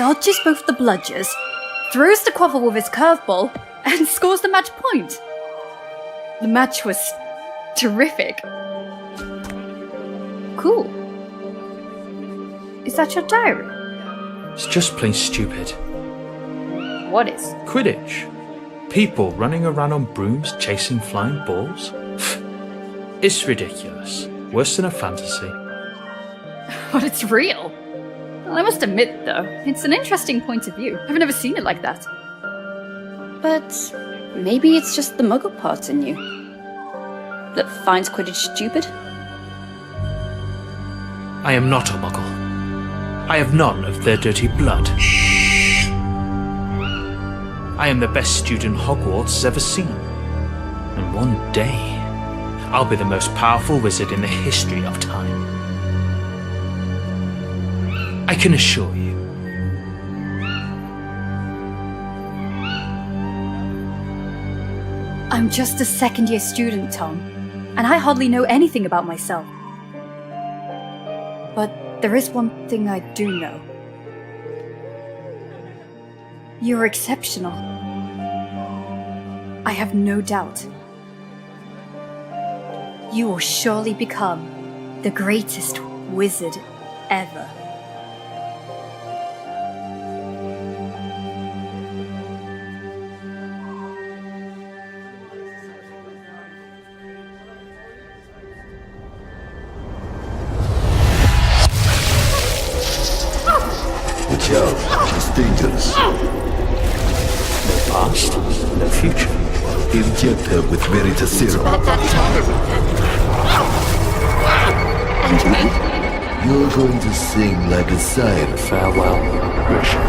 dodges both the bludgers, throws the quaffle with his curveball, and scores the match point. The match was terrific. Cool. Is that your diary? It's just plain stupid. What is? Quidditch. People running around on brooms chasing flying balls. It's ridiculous. Worse than a fantasy. But it's real. Well, I must admit, though, it's an interesting point of view. I've never seen it like that. But maybe it's just the muggle part in you that finds Quidditch stupid? I am not a muggle. I have none of their dirty blood. I am the best student Hogwarts has ever seen. And one day, I'll be the most powerful wizard in the history of time. I can assure you. I'm just a second-year student, Tom, and I hardly know anything about myself. But there is one thing I do know. You're exceptional. I have no doubt. You will surely become the greatest wizard ever. Watch out, she's dangerous. No past, no future. Inject her with Veritas Serum. And me? You're going to sing like a siren. Farewell, Grisha.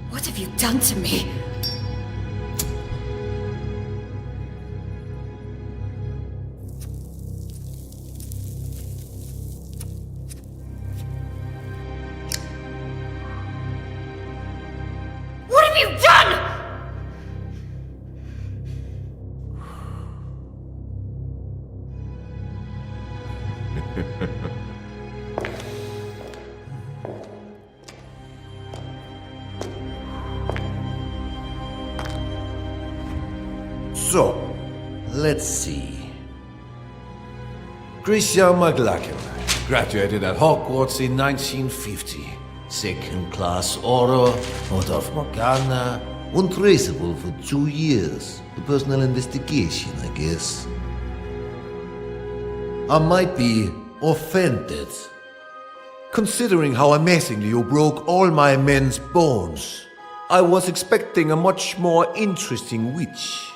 What have you done to me? What have you done? So, let's see. Grisha McLaggen graduated at Hogwarts in 1950. Second-class Order, Order of Morgana, untraceable for 2 years. A personal investigation, I guess. I might be offended, considering how amazingly you broke all my men's bones. I was expecting a much more interesting witch.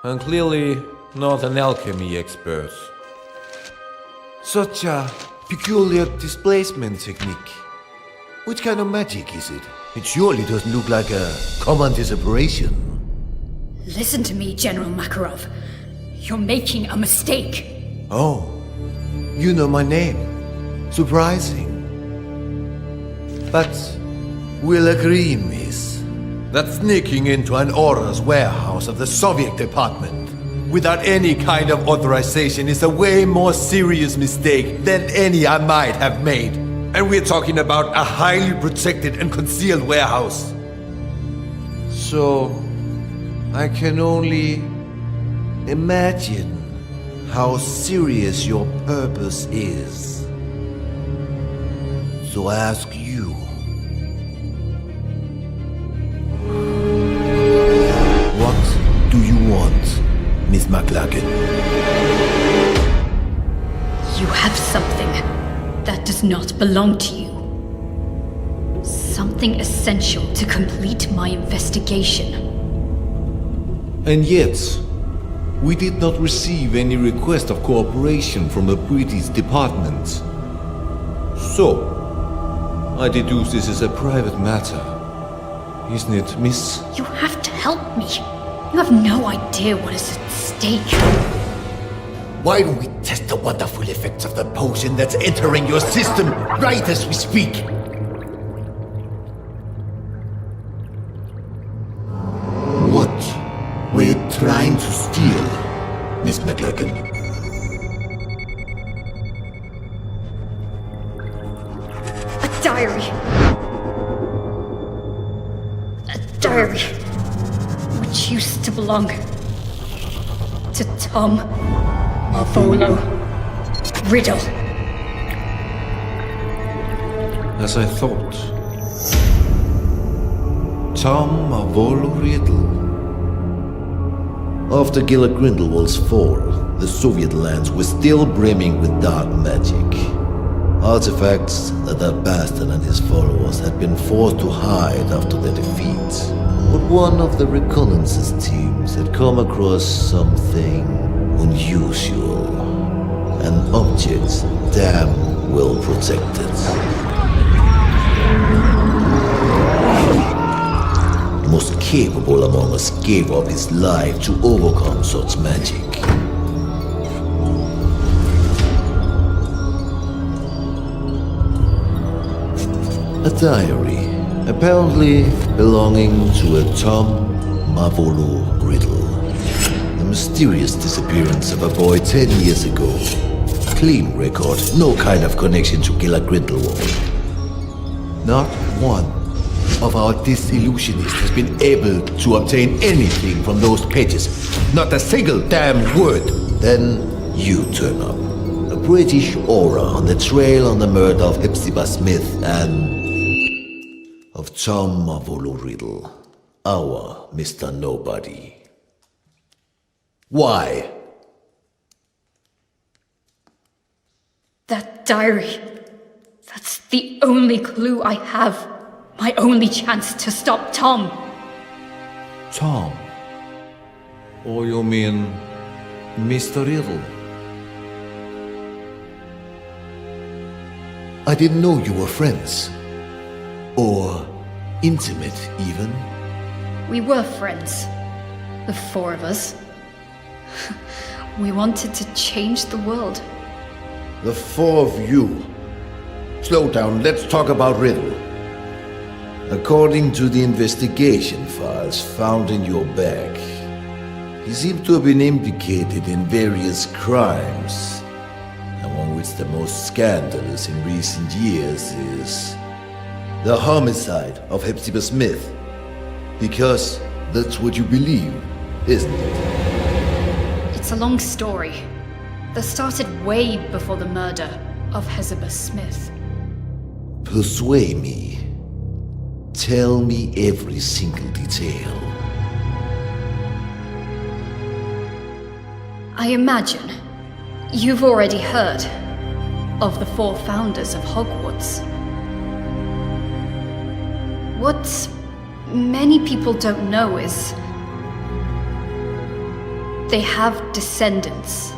And clearly not an alchemy expert. Such a peculiar displacement technique. Which kind of magic is it? It surely doesn't look like a common disapparition. Listen to me, General Makarov. You're making a mistake. Oh, you know my name. Surprising. But we'll agree, miss, that sneaking into an Order's warehouse of the Soviet department without any kind of authorization is a way more serious mistake than any I might have made. And we're talking about a highly protected and concealed warehouse. So, I can only imagine how serious your purpose is. So I ask you, what do you want, Miss McLaggen? You have something that does not belong to you. Something essential to complete my investigation. And yet, we did not receive any request of cooperation from the British department. So, I deduce this is a private matter. isn't it, miss? You have to help me. You have no idea what is at stake. Why don't we test the wonderful effects of the potion that's entering your system right as we speak? What were you trying to steal, Miss McLaggen? A diary. A diary. Which used to belong to Tom Marvolo Riddle. As I thought. Tom Marvolo Riddle. After Grindelwald's fall, the Soviet lands were still brimming with dark magic. Artifacts that bastard and his followers had been forced to hide after their defeat. But one of the reconnaissance teams had come across something unusual. An object damn well protected. The most capable among us gave up his life to overcome such magic. A diary, apparently belonging to a Tom Marvolo Riddle. The mysterious disappearance of a boy 10 years ago. Clean record, no kind of connection to Grindelwald. Not one of our disillusionists has been able to obtain anything from those pages. Not a single damn word. Then you turn up. A British aura on the trail on the murder of Hepzibah Smith and of Tom Marvolo Riddle, our Mr. Nobody. Why? That diary. That's the only clue I have. My only chance to stop Tom. Tom? Or you mean Mr. Riddle? I didn't know you were friends. Or intimate, even. We were friends. The four of us. We wanted to change the world. The four of you. Slow down, let's talk about Riddle. According to the investigation files found in your bag, he seemed to have been implicated in various crimes, among which the most scandalous in recent years is the homicide of Hepzibah Smith. Because that's what you believe, isn't it? It's a long story that started way before the murder of Hepzibah Smith. Persuade me. Tell me every single detail. I imagine you've already heard of the four founders of Hogwarts. What many people don't know is they have descendants.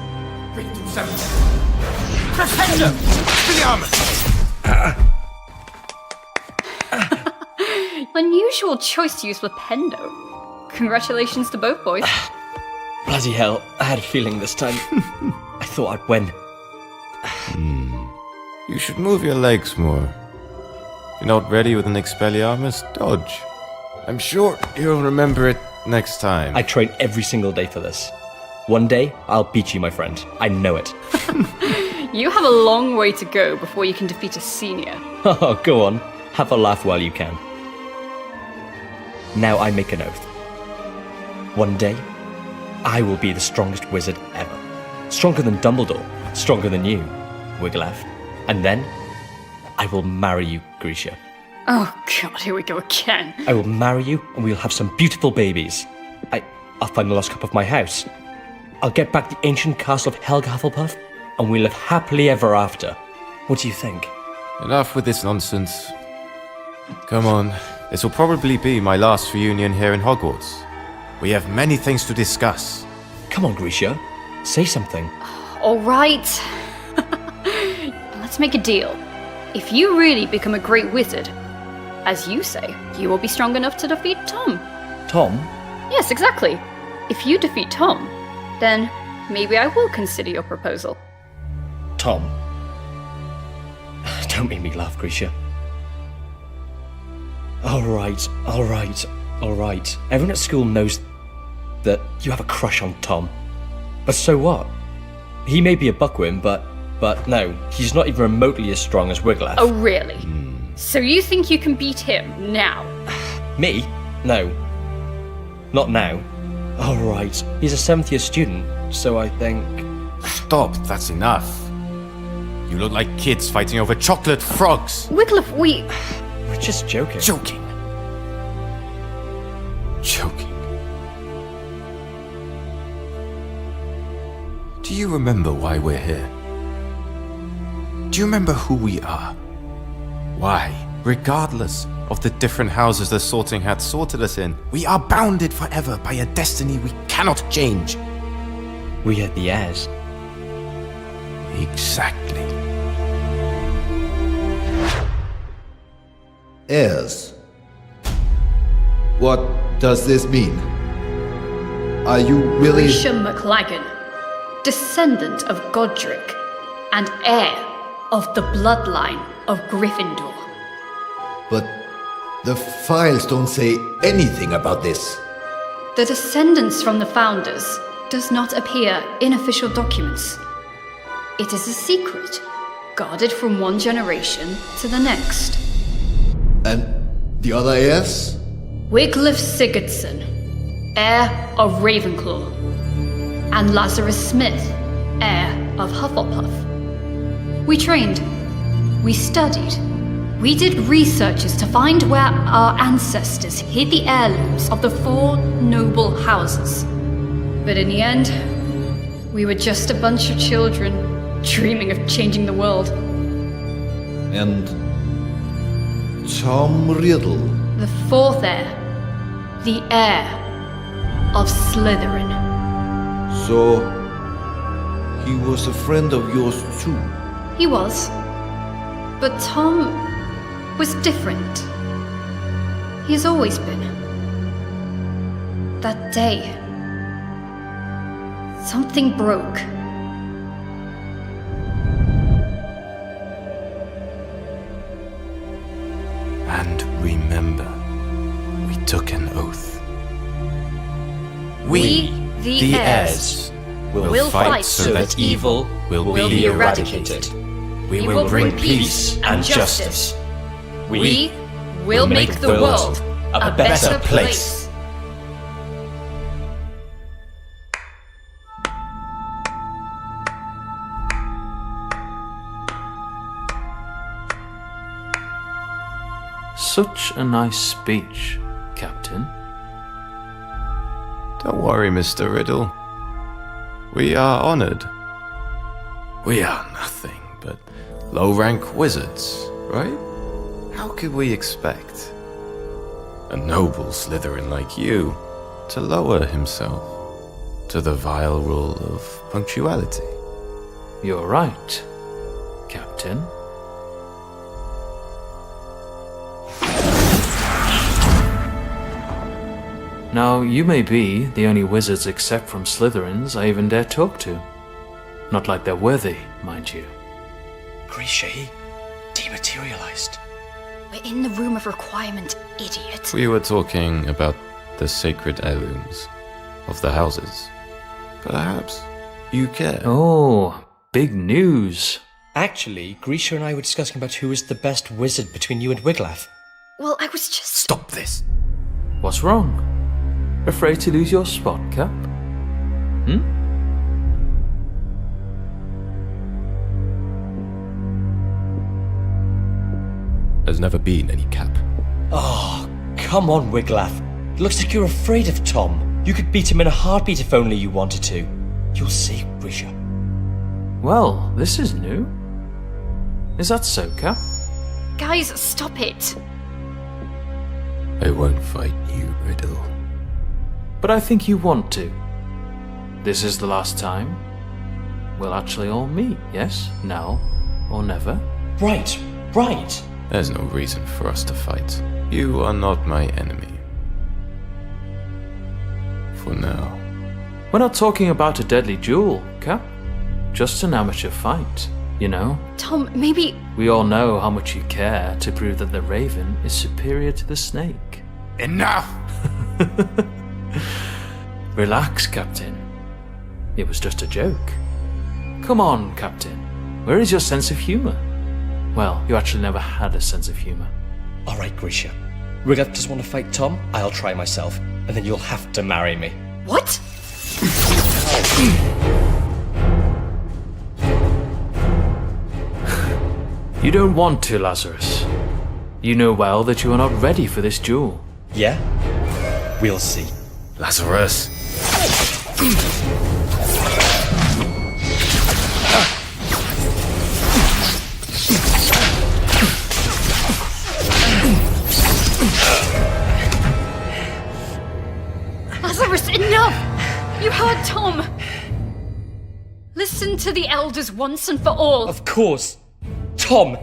Unusual choice to use Flipendo. Congratulations to both boys. Bloody hell, I had a feeling this time. I thought I'd win. You should move your legs more. If you're not ready with an Expelliarmus, dodge. I'm sure you'll remember it next time. I train every single day for this. One day, I'll beat you, my friend. I know it. You have a long way to go before you can defeat a senior. Oh, go on. Have a laugh while you can. Now I make an oath. One day, I will be the strongest wizard ever. Stronger than Dumbledore. Stronger than you, Wigglytuff. And then, I will marry you, Grisha. Oh god, here we go again. I will marry you, and we'll have some beautiful babies. I'll find the lost cup of my house. I'll get back the ancient castle of Helga Hufflepuff, and we'll live happily ever after. What do you think? Enough with this nonsense. Come on. This will probably be my last reunion here in Hogwarts. We have many things to discuss. Come on, Grisha. Say something. Alright. Let's make a deal. If you really become a great wizard, as you say, you will be strong enough to defeat Tom. Tom? Yes, exactly. If you defeat Tom, then maybe I will consider your proposal. Tom? Don't make me laugh, Grisha. Alright. Everyone at school knows that you have a crush on Tom. But so what? He may be a buckworm, but no, he's not even remotely as strong as Wiglaf. Oh, really? So you think you can beat him now? Me? No. Not now. Alright, he's a 7th year student, so I think... Stop, that's enough. You look like kids fighting over chocolate frogs. Wiglaf, We're just joking. Joking. Do you remember why we're here? Do you remember who we are? Why, regardless of the different houses the Sorting Hat sorted us in, we are bounded forever by a destiny we cannot change. We are the heirs. Exactly. Heirs. What does this mean? Are you really... Grisha McLaggen, descendant of Godric, and heir of the bloodline of Gryffindor. But the files don't say anything about this. The descendants from the founders does not appear in official documents. It is a secret, guarded from one generation to the next. And the other heirs? Wiglaf Sigurdsson, heir of Ravenclaw, and Lazarus Smith, heir of Hufflepuff. We trained, we studied, we did researches to find where our ancestors hid the heirlooms of the 4 noble houses. But in the end, we were just a bunch of children dreaming of changing the world. And Tom Riddle. The 4th heir, the heir of Slytherin. So, he was a friend of yours too? He was. But Tom was different. He has always been. That day, something broke. And remember, we took an oath. We, the heirs, will fight so that evil will be eradicated. We will bring peace and justice. We will make the world a better place. Such a nice speech, Captain. Don't worry, Mr. Riddle. We are honored. We are nothing but low-rank wizards, right? How could we expect a noble Slytherin like you to lower himself to the vile rule of punctuality? You're right, Captain. Now, you may be the only wizards except from Slytherins I even dare talk to. Not like they're worthy, mind you. Grisha, he dematerialized. We're in the room of requirement, idiot. We were talking about the sacred heirlooms of the houses. Perhaps you care. Oh, big news. Actually, Grisha and I were discussing about who is the best wizard between you and Wiglaf. Well, I was just... Stop this! What's wrong? Afraid to lose your spot, Cap? There's never been any cap. Oh, come on, Wiglaf. It looks like you're afraid of Tom. You could beat him in a heartbeat if only you wanted to. You'll see, Grisha. Well, this is new. Is that so, Cap? Guys, stop it. I won't fight you, Riddle. But I think you want to. This is the last time. We'll actually all meet, yes? Now or never? Right. There's no reason for us to fight. You are not my enemy. For now. We're not talking about a deadly duel, Cap. Just an amateur fight, you know? Tom, maybe... We all know how much you care to prove that the Raven is superior to the snake. Enough! Relax, Captain. It was just a joke. Come on, Captain. Where is your sense of humor? Well, you actually never had a sense of humor. Alright, Grisha. Riddle just want to fight Tom? I'll try myself, and then you'll have to marry me. What? You don't want to, Lazarus. You know well that you are not ready for this duel. Yeah? We'll see. Lazarus! Lazarus, enough! You heard Tom! Listen to the elders once and for all. Of course. Tom!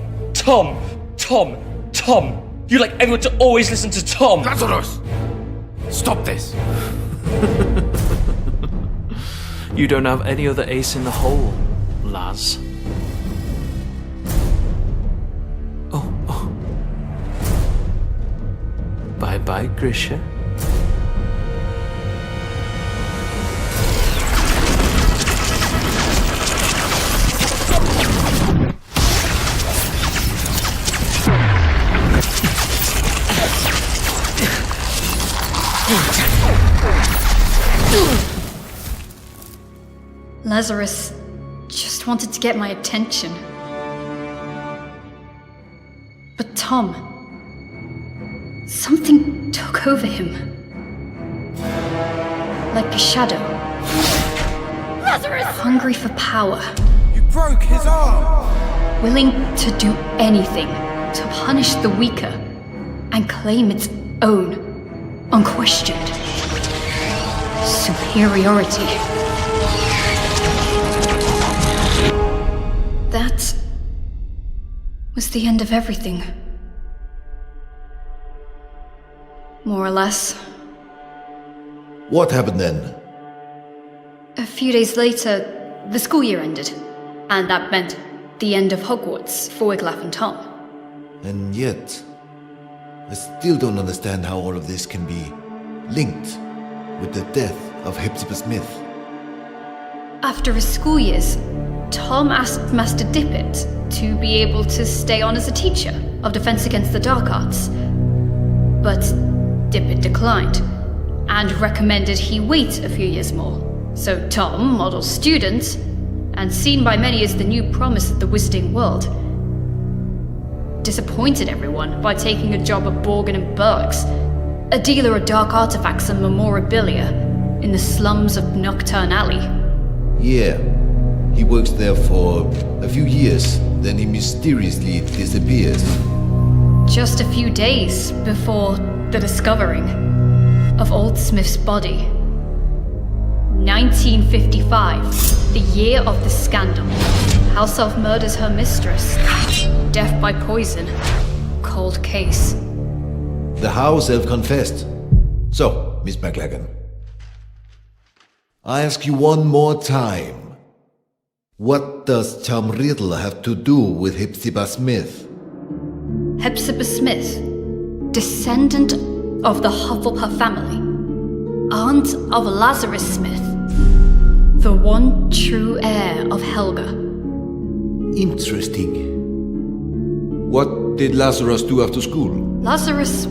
You like everyone to always listen to Tom! Lazarus! Stop this! You don't have any other ace in the hole, Laz. Oh. Bye-bye, Grisha. Lazarus just wanted to get my attention. But Tom... something took over him. Like a shadow. Lazarus! Hungry for power. You broke his arm! Willing to do anything to punish the weaker and claim its own, unquestioned superiority. That was the end of everything. More or less. What happened then? A few days later, the school year ended, and that meant the end of Hogwarts for Wiglaf and Tom. And yet, I still don't understand how all of this can be linked with the death of Hepzibah Smith. After his school years, Tom asked Master Dippet to be able to stay on as a teacher of Defense Against the Dark Arts. But Dippet declined, and recommended he wait a few years more. So Tom, model student, and seen by many as the new promise of the wizarding world, disappointed everyone by taking a job at Borgin and Berg's, a dealer of dark artifacts and memorabilia in the slums of Nocturne Alley. Yeah, he works there for a few years, then he mysteriously disappears. Just a few days before the discovering of Old Smith's body. 1955, the year of the scandal. House Elf murders her mistress. Death by poison. Cold case. The House Elf confessed. So, Miss McLaggen, I ask you one more time. What does Tom Riddle have to do with Hepzibah Smith? Hepzibah Smith, descendant of the Hufflepuff family, aunt of Lazarus Smith, the one true heir of Helga. Interesting. What did Lazarus do after school? Lazarus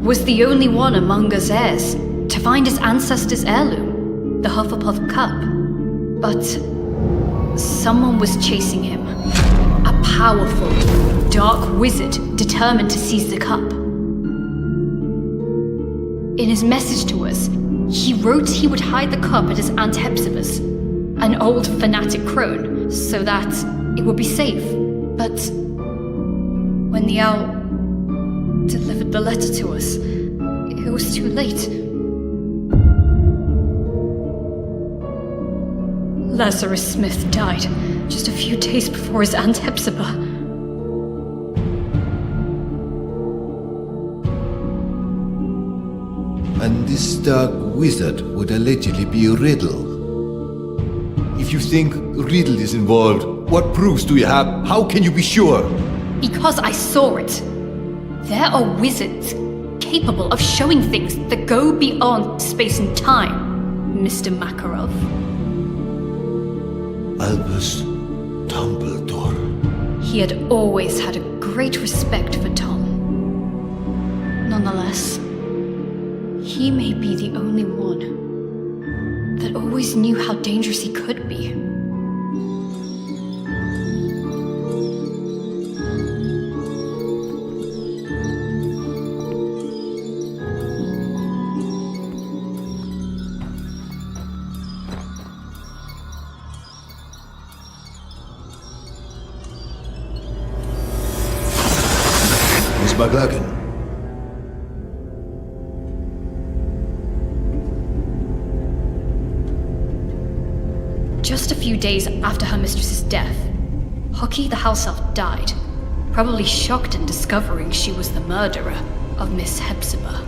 was the only one among us heirs to find his ancestor's heirloom, the Hufflepuff cup. But someone was chasing him. A powerful, dark wizard determined to seize the cup. In his message to us, he wrote he would hide the cup at his Aunt Hepzibah's, an old fanatic crone, so that it would be safe. But when the owl delivered the letter to us, it was too late. Lazarus Smith died just a few days before his Aunt Hepzibah. And this dark wizard would allegedly be Riddle. If you think Riddle is involved, what proofs do you have? How can you be sure? Because I saw it. There are wizards capable of showing things that go beyond space and time, Mr. Makarov. Albus Dumbledore. He had always had a great respect for Tom. Nonetheless, he may be the only one that always knew how dangerous he could be. Miss McLaggen. Just a few days after her mistress's death, Hockey the house elf died, probably shocked in discovering she was the murderer of Miss Hepzibah.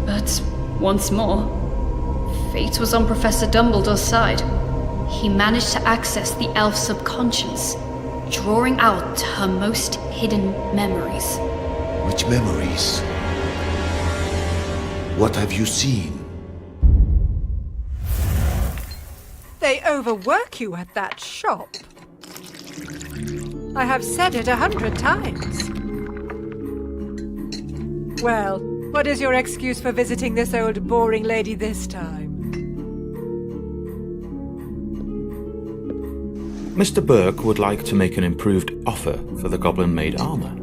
But once more, fate was on Professor Dumbledore's side. He managed to access the elf's subconscious, drawing out her most hidden memories. Which memories? What have you seen? They overwork you at that shop. I have said it 100 times. Well, what is your excuse for visiting this old boring lady this time? Mr. Burke would like to make an improved offer for the goblin-made armour.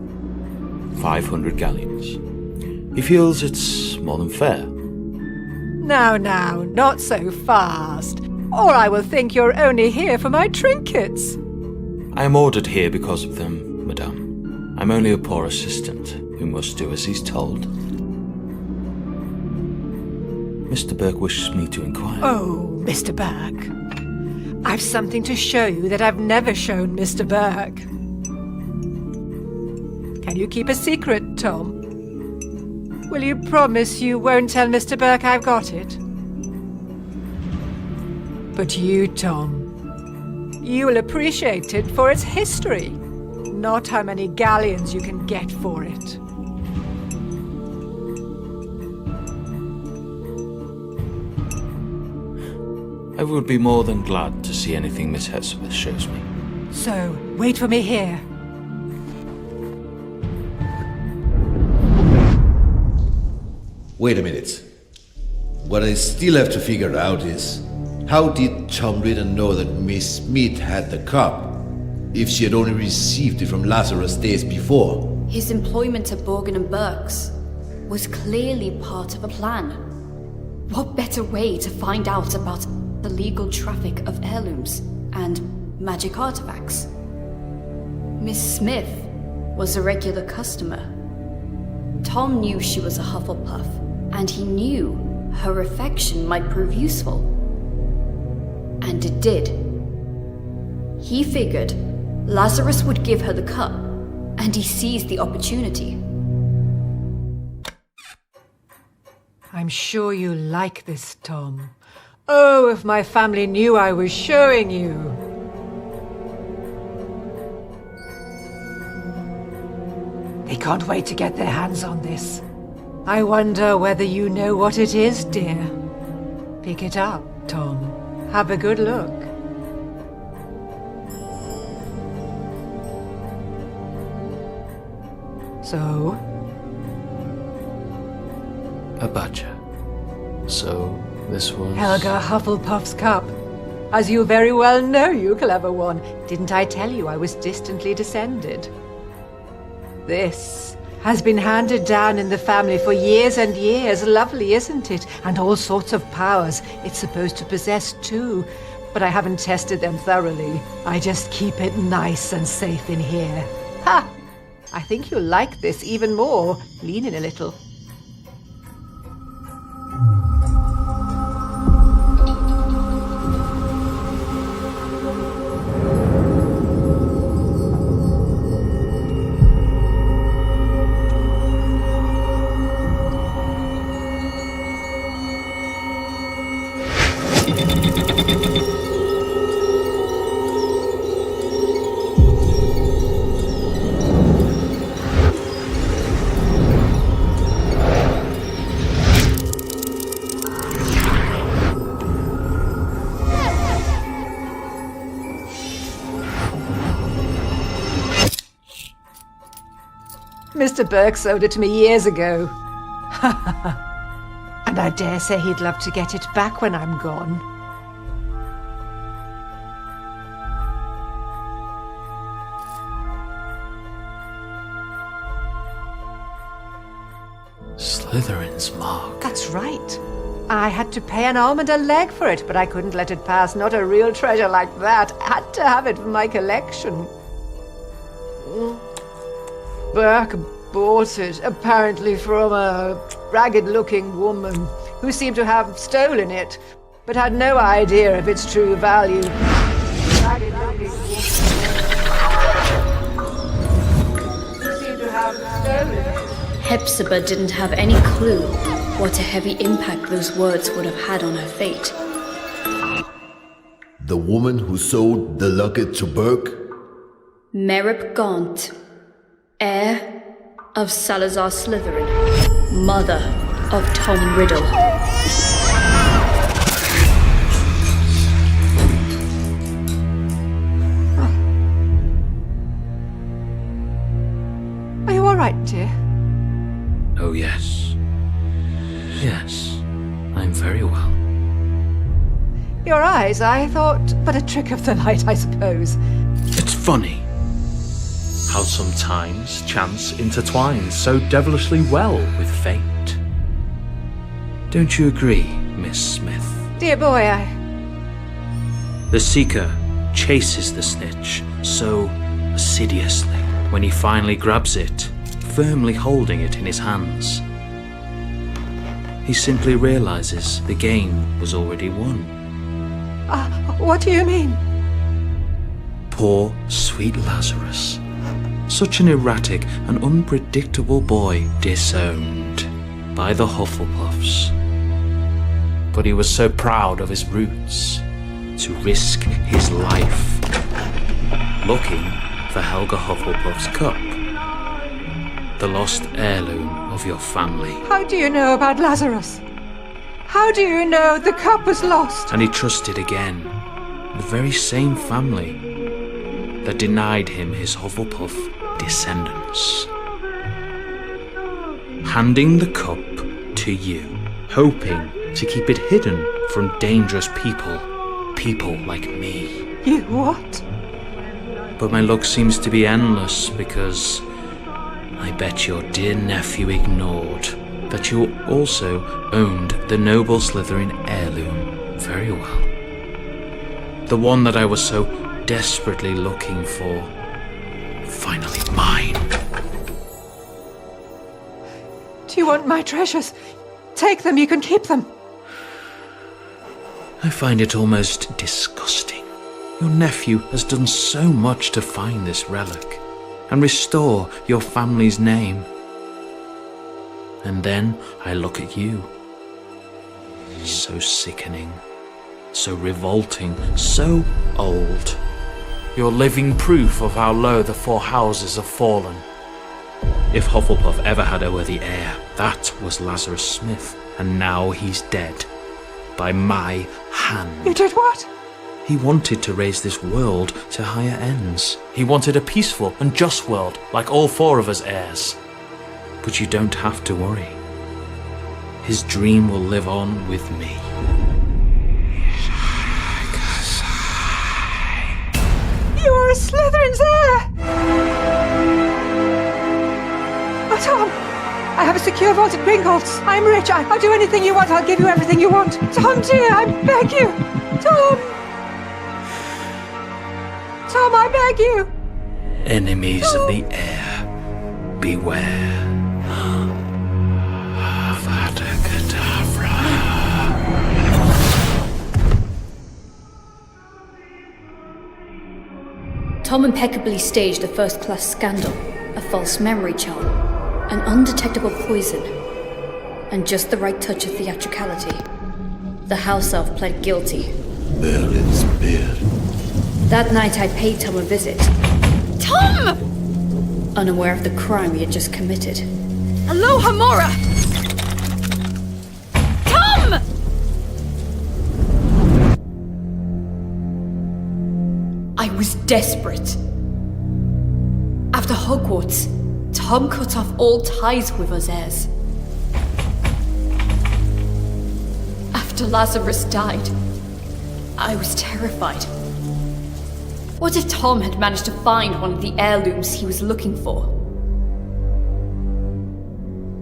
500 galleons. He feels it's more than fair. Now, not so fast. Or I will think you're only here for my trinkets. I am ordered here because of them, madame. I'm only a poor assistant who must do as he's told. Mr. Burke wishes me to inquire. Oh, Mr. Burke. I've something to show you that I've never shown Mr. Burke. Can you keep a secret, Tom? Will you promise you won't tell Mr. Burke I've got it? But you, Tom, you will appreciate it for its history, not how many galleons you can get for it. I would be more than glad to see anything Miss Hepzibah shows me. So, wait for me here. Wait a minute. What I still have to figure out is, how did Tom Riddle know that Miss Smith had the cup, if she had only received it from Lazarus days before? His employment at Borgin & Burke's was clearly part of a plan. What better way to find out about the legal traffic of heirlooms and magic artifacts? Miss Smith was a regular customer. Tom knew she was a Hufflepuff, and he knew her affection might prove useful. And it did. He figured Lazarus would give her the cup, and he seized the opportunity. I'm sure you like this, Tom. Oh, if my family knew I was showing you. They can't wait to get their hands on this. I wonder whether you know what it is, dear. Pick it up, Tom. Have a good look. So? A badger. So, this was... Helga Hufflepuff's cup. As you very well know, you clever one. Didn't I tell you I was distantly descended? This has been handed down in the family for years and years. Lovely, isn't it? And all sorts of powers it's supposed to possess too. But I haven't tested them thoroughly. I just keep it nice and safe in here. Ha! I think you'll like this even more. Lean in a little. Mr. Burke sold it to me years ago. And I dare say he'd love to get it back when I'm gone. Slytherin's mark. That's right. I had to pay an arm and a leg for it, but I couldn't let it pass. Not a real treasure like that. I had to have it for my collection. Burke bought it, apparently from a ragged-looking woman who seemed to have stolen it, but had no idea of its true value. Ragged-looking woman who seemed to have stolen it. Hepzibah didn't have any clue what a heavy impact those words would have had on her fate. The woman who sold the locket to Burke? Merip Gaunt, heir of Salazar Slytherin, mother of Tom Riddle. Are you all right, dear? Oh, yes. Yes, I'm very well. Your eyes, I thought, but a trick of the light, I suppose. It's funny how sometimes chance intertwines so devilishly well with fate. Don't you agree, Miss Smith? Dear boy, The seeker chases the snitch so assiduously when he finally grabs it, firmly holding it in his hands. He simply realizes the game was already won. What do you mean? Poor, sweet Lazarus. Such an erratic and unpredictable boy disowned by the Hufflepuffs. But he was so proud of his roots to risk his life looking for Helga Hufflepuff's cup, the lost heirloom of your family. How do you know about Lazarus? How do you know the cup was lost? And he trusted again the very same family that denied him his Hufflepuff descendants. Handing the cup to you, hoping to keep it hidden from dangerous people like me. You what? But my luck seems to be endless because I bet your dear nephew ignored that you also owned the noble Slytherin heirloom very well. The one that I was so desperately looking for. Finally mine. Do you want my treasures? Take them, you can keep them. I find it almost disgusting. Your nephew has done so much to find this relic and restore your family's name. And then I look at you. So sickening, so revolting, so old. You're living proof of how low the four houses have fallen. If Hufflepuff ever had a worthy heir, that was Lazarus Smith, and now he's dead. By my hand. You did what? He wanted to raise this world to higher ends. He wanted a peaceful and just world, like all four of us heirs. But you don't have to worry. His dream will live on with me. You are a Slytherin's heir! Oh, Tom! I have a secure vault at Gringotts. I'm rich. I'll do anything you want. I'll give you everything you want. Tom, dear, I beg you! Tom! Tom, I beg you! Enemies of the heir, beware. Avada Kedavra. Tom impeccably staged a first-class scandal, a false memory charm, an undetectable poison, and just the right touch of theatricality. The house elf pled guilty. Merlin's beard. That night I paid Tom a visit. Tom! Unaware of the crime he had just committed. Aloha Mora! Tom! I was desperate. After Hogwarts, Tom cut off all ties with us heirs. After Lazarus died, I was terrified. What if Tom had managed to find one of the heirlooms he was looking for?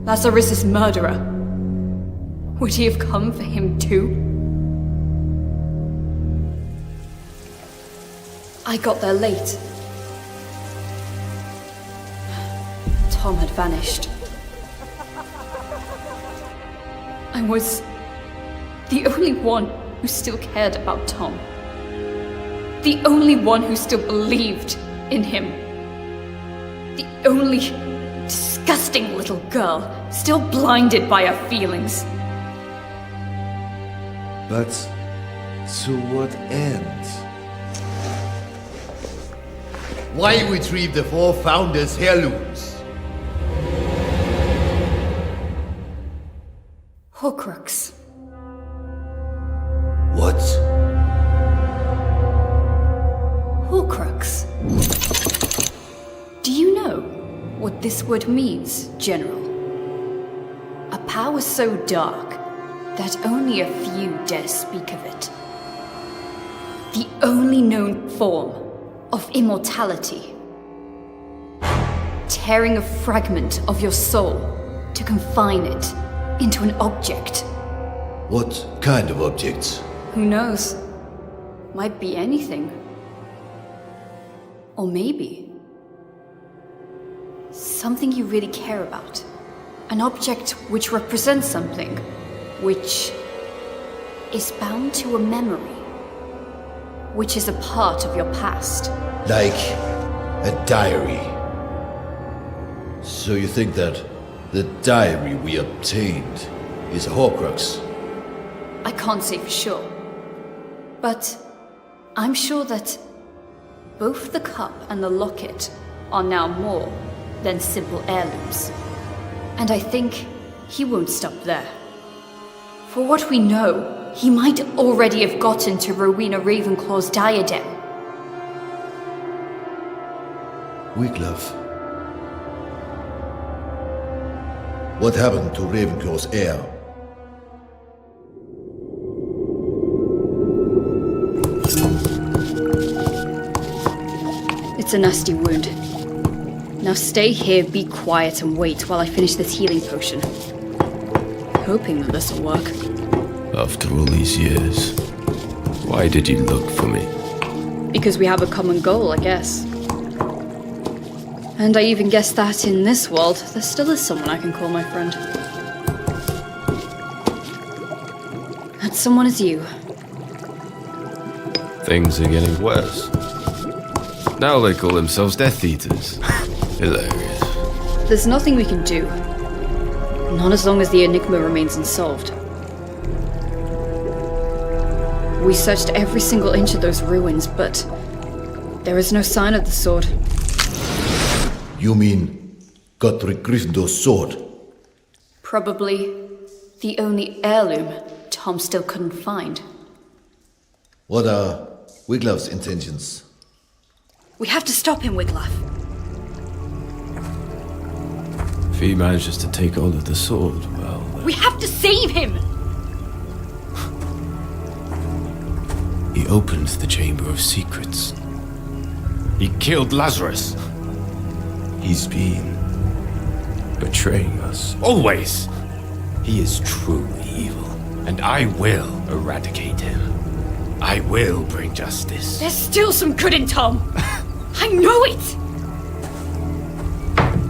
Lazarus's murderer. Would he have come for him too? I got there late. Tom had vanished. I was the only one who still cared about Tom. The only one who still believed in him. The only disgusting little girl still blinded by her feelings. But to what end? Why retrieve the four founders' heirlooms? Horcrux. What? Horcrux. Do you know what this word means, General? A power so dark that only a few dare speak of it. The only known form of immortality. Tearing a fragment of your soul to confine it into an object. What kind of objects? Who knows? Might be anything. Or maybe something you really care about. An object which represents something which is bound to a memory, which is a part of your past. Like a diary. So you think that the diary we obtained is a Horcrux? I can't say for sure, but I'm sure that both the cup and the locket are now more than simple heirlooms. And I think he won't stop there. For what we know, he might already have gotten to Rowena Ravenclaw's diadem. Wiglaf. What happened to Ravenclaw's heir? It's a nasty wound. Now stay here, be quiet, and wait while I finish this healing potion. Hoping that this'll work. After all these years, why did you look for me? Because we have a common goal, I guess. And I even guess that in this world, there still is someone I can call my friend. That someone is you. Things are getting worse. Now they call themselves Death Eaters. Hilarious. There's nothing we can do. Not as long as the enigma remains unsolved. We searched every single inch of those ruins, but there is no sign of the sword. You mean Godric Gryffindor's sword? Probably the only heirloom Tom still couldn't find. What are Wiglaf's intentions? We have to stop him, Wiglaf. If he manages to take hold of the sword, well... We have to save him! He opened the Chamber of Secrets. He killed Lazarus. He's been betraying us. Always! He is truly evil, and I will eradicate him. I will bring justice. There's still some good in Tom! I know it!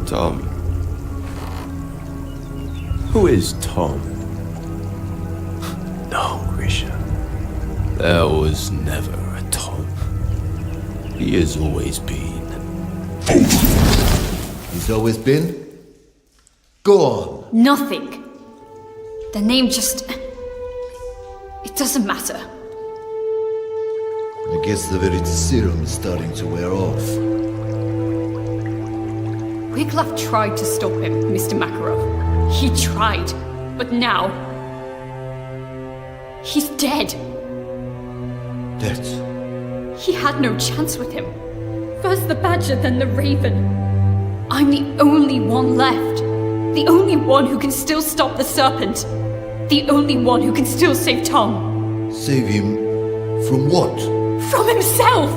Tom. Who is Tom? No, Grisha. There was never a Tom. He has always been. He's always been? Go on. Nothing. The name just... It doesn't matter. I guess the very serum is starting to wear off. Wiglaf tried to stop him, Mr. Makarov. He tried, but now... he's dead. Dead? He had no chance with him. First the Badger, then the Raven. I'm the only one left. The only one who can still stop the serpent. The only one who can still save Tom. Save him from what? From himself!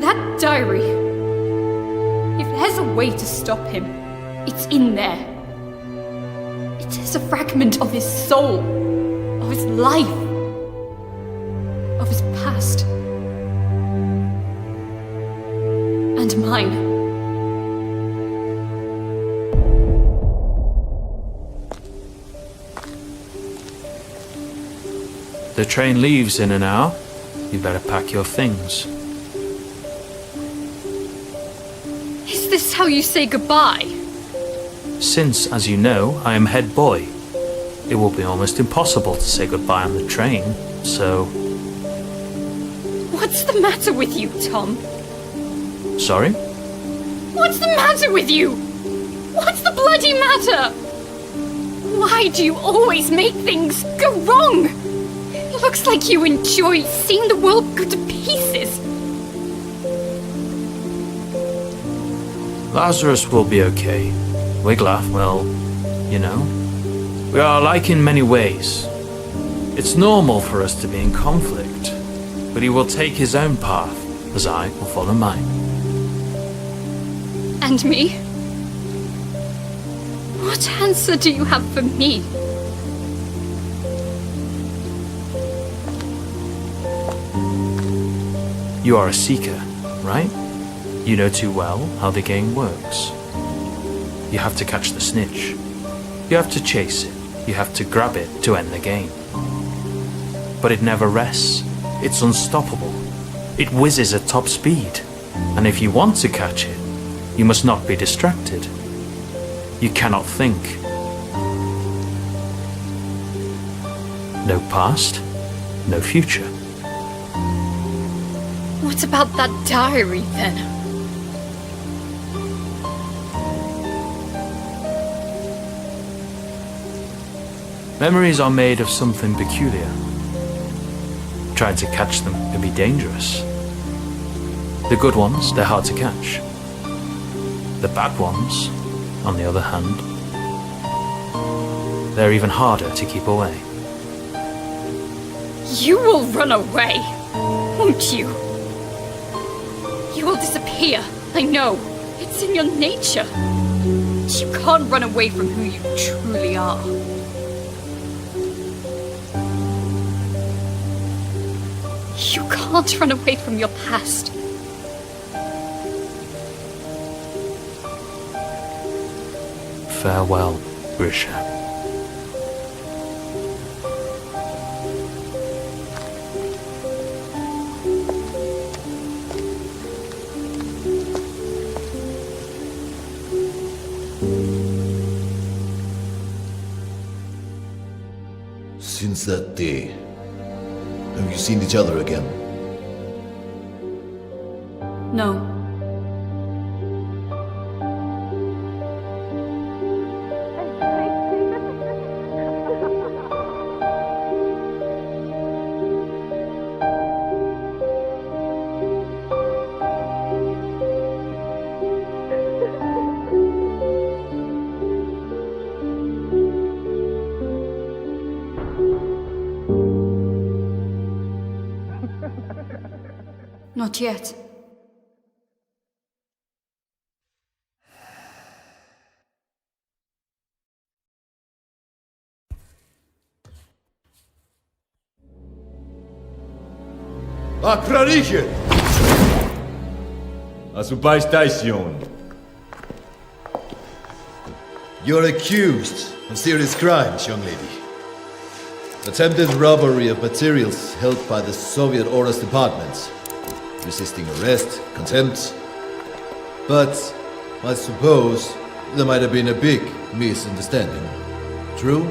That diary. If there's a way to stop him, it's in there. It is a fragment of his soul, of his life, of his past. And mine. The train leaves in an hour. You better pack your things. Is this how you say goodbye? Since, as you know, I am head boy, it will be almost impossible to say goodbye on the train, so... What's the matter with you, Tom? Sorry? What's the matter with you? What's the bloody matter? Why do you always make things go wrong? It looks like you enjoy seeing the world go to pieces. Lazarus will be okay. Wiglaf, well, you know, we are alike in many ways. It's normal for us to be in conflict, but he will take his own path, as I will follow mine. And me? What answer do you have for me? You are a seeker, right? You know too well how the game works. You have to catch the snitch. You have to chase it. You have to grab it to end the game. But it never rests. It's unstoppable. It whizzes at top speed. And if you want to catch it, you must not be distracted. You cannot think. No past, no future. What about that diary, then? Memories are made of something peculiar. Trying to catch them can be dangerous. The good ones, they're hard to catch. The bad ones, on the other hand, they're even harder to keep away. You will run away, won't you? You will disappear, I know. It's in your nature. You can't run away from who you truly are. You can't run away from your past. Farewell, Grisha. Since that day, have you seen each other again? No. Not yet. Acrariche! A su station. You're accused of serious crimes, young lady. Attempted robbery of materials held by the Soviet Oras Department. Resisting arrest, contempt. But I suppose there might have been a big misunderstanding. True?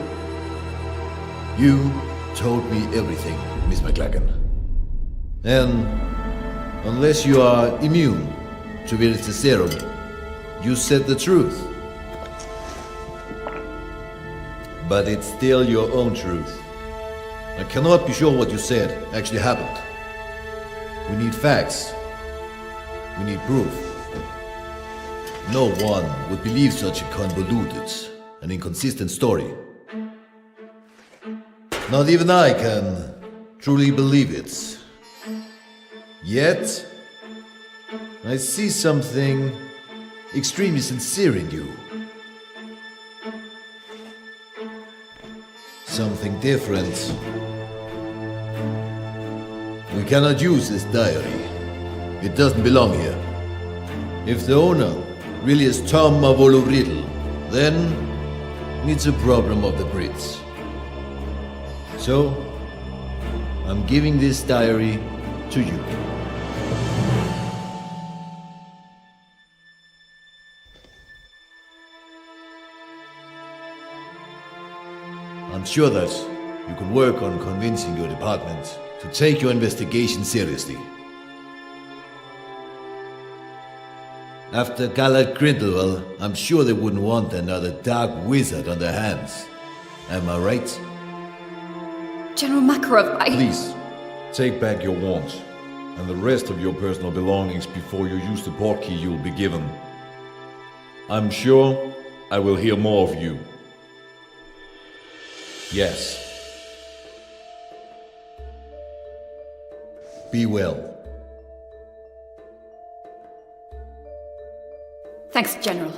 You told me everything, Miss McLaggen. And unless you are immune to Virtus Serum, you said the truth. But it's still your own truth. I cannot be sure what you said actually happened. We need facts. We need proof. No one would believe such a convoluted and inconsistent story. Not even I can truly believe it. Yet, I see something extremely sincere in you. Something different. We cannot use this diary. It doesn't belong here. If the owner really is Tom Marvolo Riddle, then it's a problem of the Brits. So, I'm giving this diary to you. I'm sure that you can work on convincing your department to take your investigation seriously. After Gallard Grindlewell, I'm sure they wouldn't want another dark wizard on their hands. Am I right? General Makarov, Please, take back your wand and the rest of your personal belongings before you use the portkey you'll be given. I'm sure I will hear more of you. Yes. Be well. Thanks, General.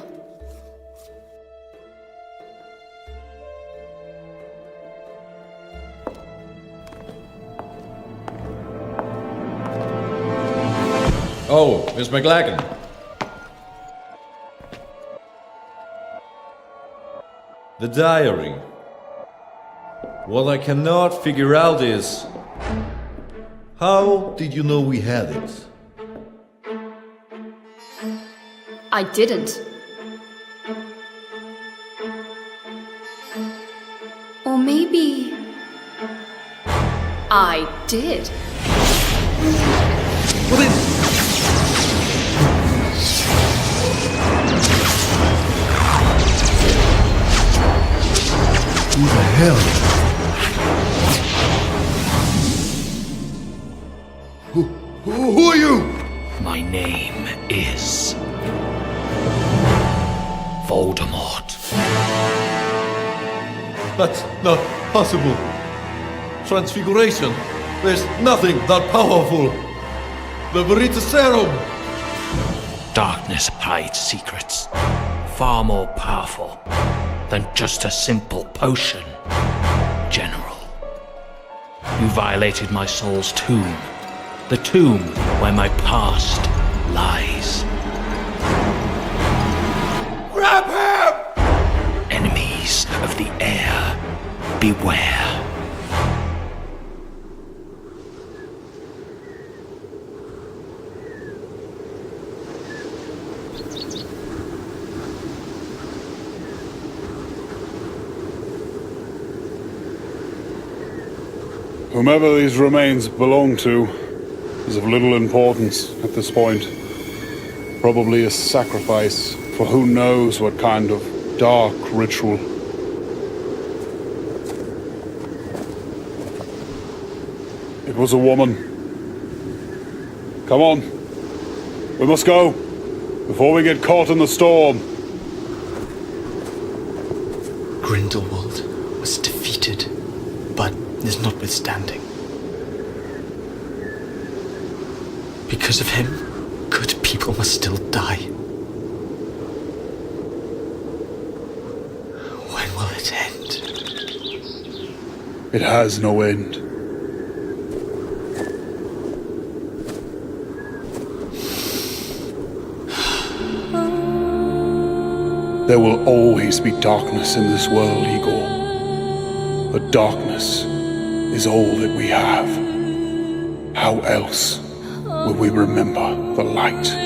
Oh, Miss McLaggen. The diary. What I cannot figure out is... How did you know we had it? I didn't. Or maybe... I did. What is... Who the hell? Who are you? My name is Voldemort. That's not possible. Transfiguration. There's nothing that powerful. The Verita Serum. Darkness hides secrets far more powerful than just a simple potion. General, you violated my soul's tomb. The tomb where my past lies. Grab him! Enemies of the heir, beware. Whomever these remains belong to is of little importance at this point. Probably a sacrifice for who knows what kind of dark ritual. It was a woman. Come on. We must go before we get caught in the storm. Grindelwald was defeated, but is notwithstanding. Because of him, good people must still die. When will it end? It has no end. There will always be darkness in this world, Igor. But darkness is all that we have. How else will we remember the light?